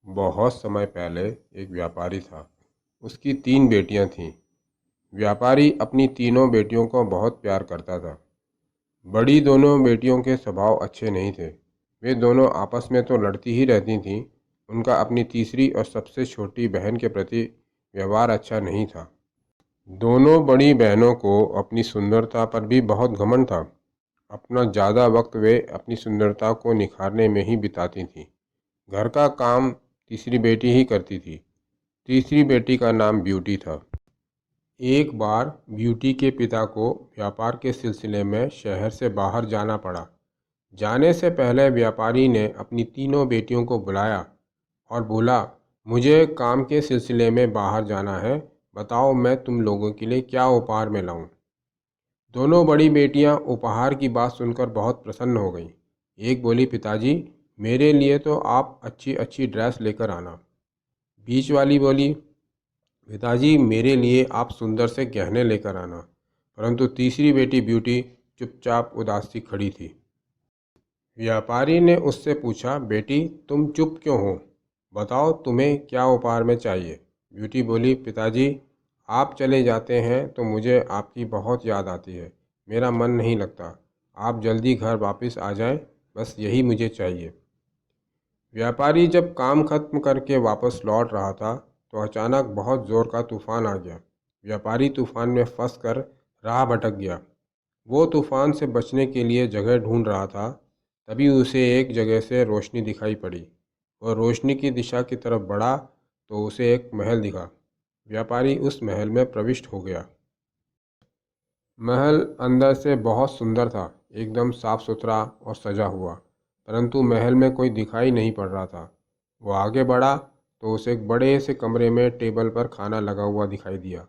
बहुत समय पहले एक व्यापारी था। उसकी 3 बेटियां थीं। व्यापारी अपनी तीनों बेटियों को बहुत प्यार करता था। बड़ी दोनों बेटियों के स्वभाव अच्छे नहीं थे। वे दोनों आपस में तो लड़ती ही रहती थीं। उनका अपनी तीसरी और सबसे छोटी बहन के प्रति व्यवहार अच्छा नहीं था। दोनों बड़ी बहनों को अपनी सुंदरता पर भी बहुत घमंड था। अपना ज़्यादा वक्त वे अपनी सुंदरता को निखारने में ही बिताती थीं। घर का काम तीसरी बेटी ही करती थी। तीसरी बेटी का नाम ब्यूटी था। एक बार ब्यूटी के पिता को व्यापार के सिलसिले में शहर से बाहर जाना पड़ा। जाने से पहले व्यापारी ने अपनी तीनों बेटियों को बुलाया और बोला, मुझे काम के सिलसिले में बाहर जाना है। बताओ मैं तुम लोगों के लिए क्या उपहार में लाऊं। दोनों बड़ी बेटियां उपहार की बात सुनकर बहुत प्रसन्न हो गईं। एक बोली, पिताजी मेरे लिए तो आप अच्छी अच्छी ड्रेस लेकर आना। बीच वाली बोली, पिताजी मेरे लिए आप सुंदर से गहने लेकर आना। परंतु तीसरी बेटी ब्यूटी चुपचाप उदास सी खड़ी थी। व्यापारी ने उससे पूछा, बेटी तुम चुप क्यों हो? बताओ तुम्हें क्या उपहार में चाहिए। ब्यूटी बोली, पिताजी आप चले जाते हैं तो मुझे आपकी बहुत याद आती है। मेरा मन नहीं लगता। आप जल्दी घर वापस आ जाएं, बस यही मुझे चाहिए। व्यापारी जब काम खत्म करके वापस लौट रहा था तो अचानक बहुत ज़ोर का तूफान आ गया। व्यापारी तूफान में फंस कर राह भटक गया। वो तूफान से बचने के लिए जगह ढूंढ रहा था। तभी उसे एक जगह से रोशनी दिखाई पड़ी। वह रोशनी की दिशा की तरफ बढ़ा तो उसे एक महल दिखा। व्यापारी उस महल में प्रविष्ट हो गया। महल अंदर से बहुत सुंदर था, एकदम साफ सुथरा और सजा हुआ। परंतु महल में कोई दिखाई नहीं पड़ रहा था। वो आगे बढ़ा तो उसे एक बड़े से कमरे में टेबल पर खाना लगा हुआ दिखाई दिया।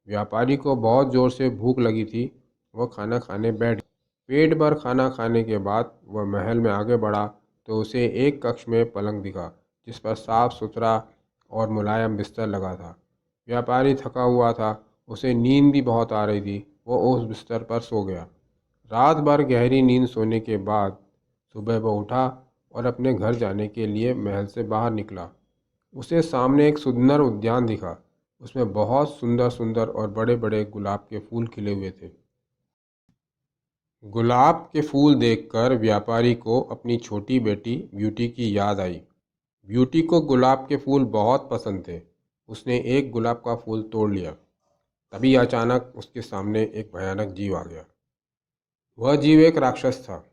व्यापारी को बहुत ज़ोर से भूख लगी थी। वह खाना खाने बैठ गया। पेट भर खाना खाने के बाद वह महल में आगे बढ़ा तो उसे एक कक्ष में पलंग दिखा, जिस पर साफ सुथरा और मुलायम बिस्तर लगा था। व्यापारी थका हुआ था, उसे नींद भी बहुत आ रही थी। वो उस बिस्तर पर सो गया। रात भर गहरी नींद सोने के बाद सुबह वो उठा और अपने घर जाने के लिए महल से बाहर निकला। उसे सामने एक सुंदर उद्यान दिखा। उसमें बहुत सुंदर सुंदर और बड़े बड़े गुलाब के फूल खिले हुए थे। गुलाब के फूल देखकर व्यापारी को अपनी छोटी बेटी ब्यूटी की याद आई। ब्यूटी को गुलाब के फूल बहुत पसंद थे। उसने एक गुलाब का फूल तोड़ लिया। तभी अचानक उसके सामने एक भयानक जीव आ गया। वह जीव एक राक्षस था।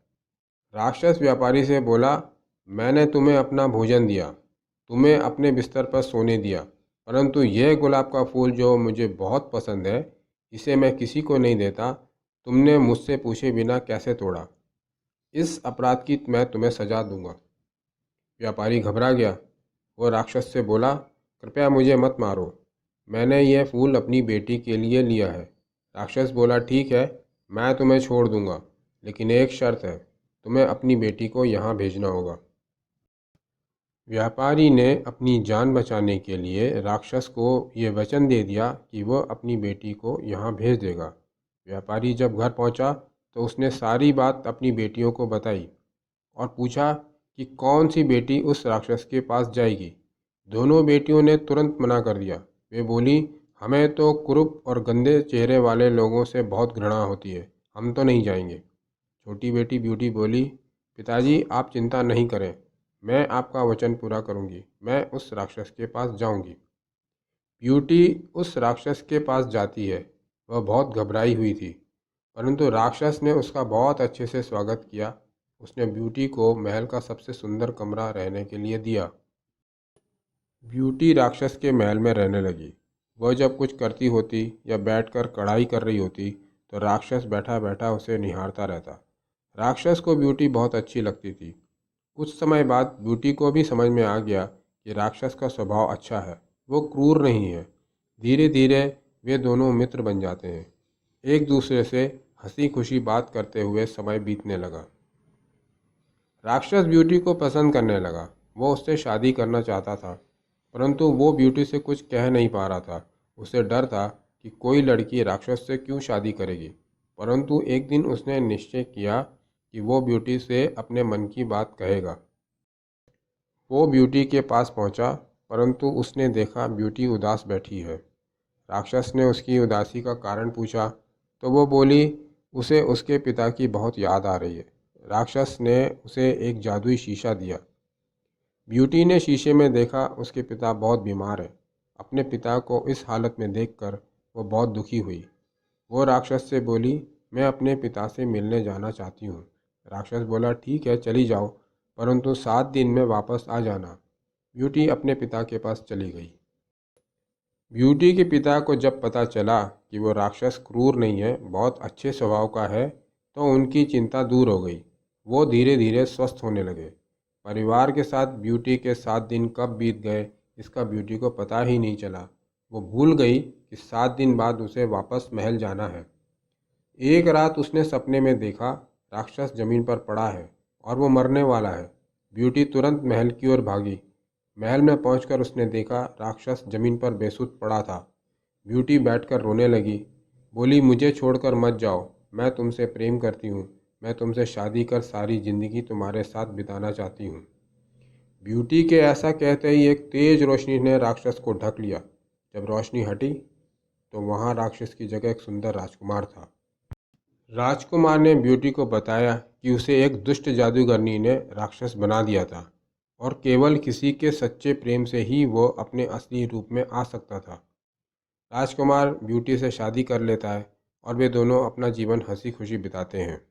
राक्षस व्यापारी से बोला, मैंने तुम्हें अपना भोजन दिया, तुम्हें अपने बिस्तर पर सोने दिया, परंतु यह गुलाब का फूल जो मुझे बहुत पसंद है, इसे मैं किसी को नहीं देता। तुमने मुझसे पूछे बिना कैसे तोड़ा? इस अपराध की मैं तुम्हें सजा दूंगा। व्यापारी घबरा गया। वो राक्षस से बोला, कृपया मुझे मत मारो, मैंने यह फूल अपनी बेटी के लिए लिया है। राक्षस बोला, ठीक है, मैं तुम्हें छोड़ दूंगा, लेकिन एक शर्त है, तुम्हें अपनी बेटी को यहाँ भेजना होगा। व्यापारी ने अपनी जान बचाने के लिए राक्षस को ये वचन दे दिया कि वह अपनी बेटी को यहाँ भेज देगा। व्यापारी जब घर पहुँचा तो उसने सारी बात अपनी बेटियों को बताई और पूछा कि कौन सी बेटी उस राक्षस के पास जाएगी। दोनों बेटियों ने तुरंत मना कर दिया। वे बोली, हमें तो कुरूप और गंदे चेहरे वाले लोगों से बहुत घृणा होती है, हम तो नहीं जाएंगे। छोटी बेटी ब्यूटी बोली, पिताजी आप चिंता नहीं करें, मैं आपका वचन पूरा करूंगी, मैं उस राक्षस के पास जाऊंगी। ब्यूटी उस राक्षस के पास जाती है। वह बहुत घबराई हुई थी, परंतु राक्षस ने उसका बहुत अच्छे से स्वागत किया। उसने ब्यूटी को महल का सबसे सुंदर कमरा रहने के लिए दिया। ब्यूटी राक्षस के महल में रहने लगी। वह जब कुछ करती होती या बैठकर कढ़ाई कर रही होती तो राक्षस बैठा बैठा उसे निहारता रहता। राक्षस को ब्यूटी बहुत अच्छी लगती थी। कुछ समय बाद ब्यूटी को भी समझ में आ गया कि राक्षस का स्वभाव अच्छा है, वो क्रूर नहीं है। धीरे धीरे वे दोनों मित्र बन जाते हैं। एक दूसरे से हंसी खुशी बात करते हुए समय बीतने लगा। राक्षस ब्यूटी को पसंद करने लगा। वो उससे शादी करना चाहता था, परंतु वो ब्यूटी से कुछ कह नहीं पा रहा था। उसे डर था कि कोई लड़की राक्षस से क्यों शादी करेगी। परंतु एक दिन उसने निश्चय किया कि वो ब्यूटी से अपने मन की बात कहेगा। वो ब्यूटी के पास पहुंचा, परंतु उसने देखा ब्यूटी उदास बैठी है। राक्षस ने उसकी उदासी का कारण पूछा तो वो बोली उसे उसके पिता की बहुत याद आ रही है। राक्षस ने उसे एक जादुई शीशा दिया। ब्यूटी ने शीशे में देखा उसके पिता बहुत बीमार है। अपने पिता को इस हालत में देखकर वो बहुत दुखी हुई। वो राक्षस से बोली, मैं अपने पिता से मिलने जाना चाहती हूँ। राक्षस बोला, ठीक है चली जाओ, परंतु 7 दिन में वापस आ जाना। ब्यूटी अपने पिता के पास चली गई। ब्यूटी के पिता को जब पता चला कि वो राक्षस क्रूर नहीं है, बहुत अच्छे स्वभाव का है, तो उनकी चिंता दूर हो गई। वो धीरे धीरे स्वस्थ होने लगे। परिवार के साथ ब्यूटी के 7 दिन कब बीत गए इसका ब्यूटी को पता ही नहीं चला। वो भूल गई कि 7 दिन बाद उसे वापस महल जाना है। एक रात उसने सपने में देखा राक्षस जमीन पर पड़ा है और वो मरने वाला है। ब्यूटी तुरंत महल की ओर भागी। महल में पहुंचकर उसने देखा राक्षस जमीन पर बेसुध पड़ा था। ब्यूटी बैठकर रोने लगी। बोली, मुझे छोड़कर मत जाओ, मैं तुमसे प्रेम करती हूँ। मैं तुमसे शादी कर सारी जिंदगी तुम्हारे साथ बिताना चाहती हूँ। ब्यूटी के ऐसा कहते ही एक तेज रोशनी ने राक्षस को ढक लिया। जब रोशनी हटी तो वहाँ राक्षस की जगह एक सुंदर राजकुमार था। राजकुमार ने ब्यूटी को बताया कि उसे एक दुष्ट जादूगरनी ने राक्षस बना दिया था और केवल किसी के सच्चे प्रेम से ही वो अपने असली रूप में आ सकता था। राजकुमार ब्यूटी से शादी कर लेता है और वे दोनों अपना जीवन हंसी खुशी बिताते हैं।